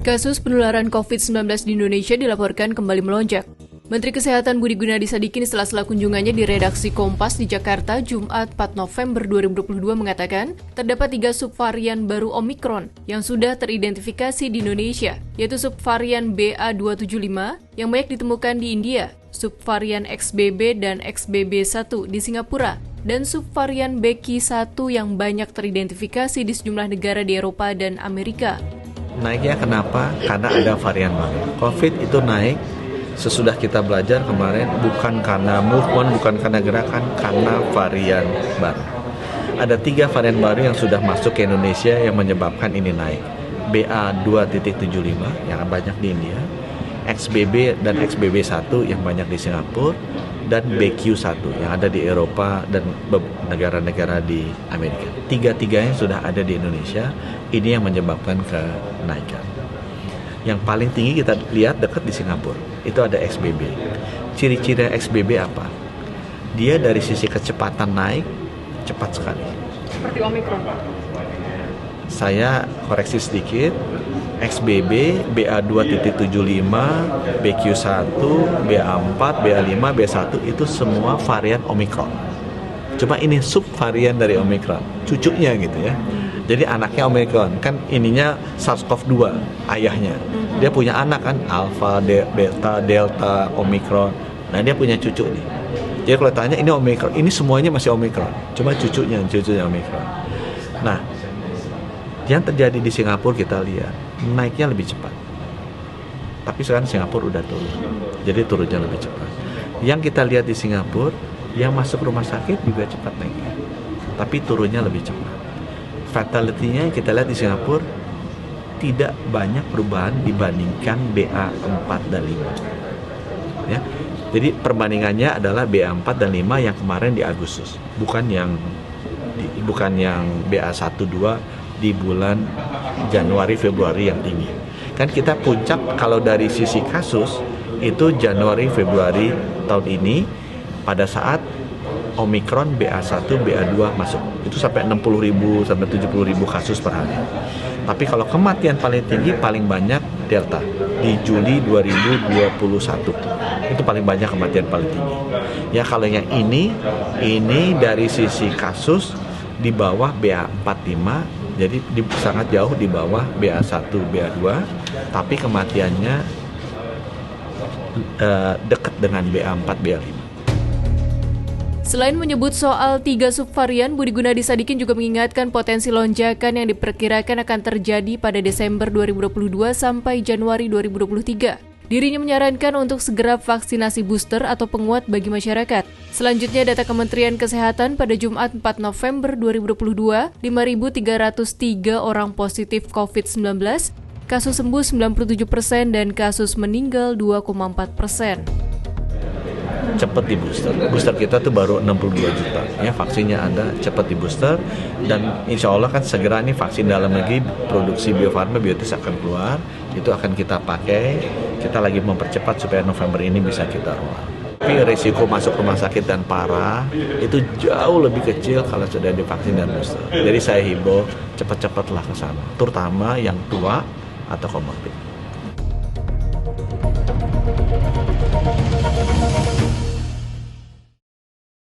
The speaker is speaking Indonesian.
Kasus penularan COVID-19 di Indonesia dilaporkan kembali melonjak. Menteri Kesehatan Budi Gunadi Sadikin setelah kunjungannya di redaksi Kompas di Jakarta Jumat 4 November 2022 mengatakan terdapat 3 subvarian baru Omikron yang sudah teridentifikasi di Indonesia, yaitu subvarian BA275 yang banyak ditemukan di India, subvarian XBB dan XBB1 di Singapura, dan subvarian BQ1 yang banyak teridentifikasi di sejumlah negara di Eropa dan Amerika. Naiknya kenapa? Karena ada varian baru. COVID itu naik sesudah kita belajar kemarin bukan karena movement, bukan karena gerakan, karena varian baru. Ada 3 varian baru yang sudah masuk ke Indonesia yang menyebabkan ini naik. BA2.75 yang banyak di India, XBB dan XBB1 yang banyak di Singapura, dan BQ1 yang ada di Eropa dan negara-negara di Amerika. 3-tiganya sudah ada di Indonesia, ini yang menyebabkan kenaikan. Yang paling tinggi kita lihat dekat di Singapura, itu ada XBB. Ciri-ciri XBB apa? Dia dari sisi kecepatan naik, cepat sekali. Seperti Omikron, Pak? Saya koreksi sedikit, XBB, BA2.75, BQ1, BA4, BA5, BA1 itu semua varian Omikron. Cuma ini subvarian dari Omikron, cucunya gitu ya. Jadi anaknya Omikron, kan ininya SARS-CoV-2, ayahnya. Dia punya anak kan, Alpha, Beta, Delta, Omikron. Nah dia punya cucu nih. Jadi kalau tanya ini Omikron, ini semuanya masih Omikron. Cuma cucunya Omikron. Nah, yang terjadi di Singapura kita lihat, naiknya lebih cepat. Tapi sekarang Singapura udah turun. Jadi turunnya lebih cepat. Yang kita lihat di Singapura, yang masuk rumah sakit juga cepat naiknya. Tapi turunnya lebih cepat. Fatality-nya kita lihat di Singapura tidak banyak perubahan dibandingkan BA4 dan 5. Ya. Jadi perbandingannya adalah BA4 dan 5 yang kemarin di Agustus, bukan yang BA1-2 di bulan Januari Februari yang tinggi. Kan kita puncak kalau dari sisi kasus itu Januari Februari tahun ini pada saat Omikron BA1 BA2 masuk. Itu sampai 60.000 sampai 70.000 kasus per hari. Tapi kalau kematian paling tinggi paling banyak Delta di Juli 2021. Itu paling banyak kematian paling tinggi. Ya kalau yang ini dari sisi kasus di bawah BA45, jadi sangat jauh di bawah BA1, BA2, tapi kematiannya dekat dengan BA4, BA5. Selain menyebut soal 3 subvarian, Budi Gunadi Sadikin juga mengingatkan potensi lonjakan yang diperkirakan akan terjadi pada Desember 2022 sampai Januari 2023. Dirinya menyarankan untuk segera vaksinasi booster atau penguat bagi masyarakat. Selanjutnya, data Kementerian Kesehatan pada Jumat 4 November 2022, 5.303 orang positif COVID-19, kasus sembuh 97% dan kasus meninggal 2,4%. Cepat di booster kita tuh baru 62 juta ya, vaksinnya ada, cepat di booster, dan insya Allah kan segera nih vaksin dalam negeri produksi Bio Farma Biotis akan keluar, itu akan kita pakai, kita lagi mempercepat supaya November ini bisa kita roll. Tapi risiko masuk rumah sakit dan parah itu jauh lebih kecil kalau sudah divaksin dan booster. Jadi saya himbau cepat-cepatlah ke sana, terutama yang tua atau komorbid.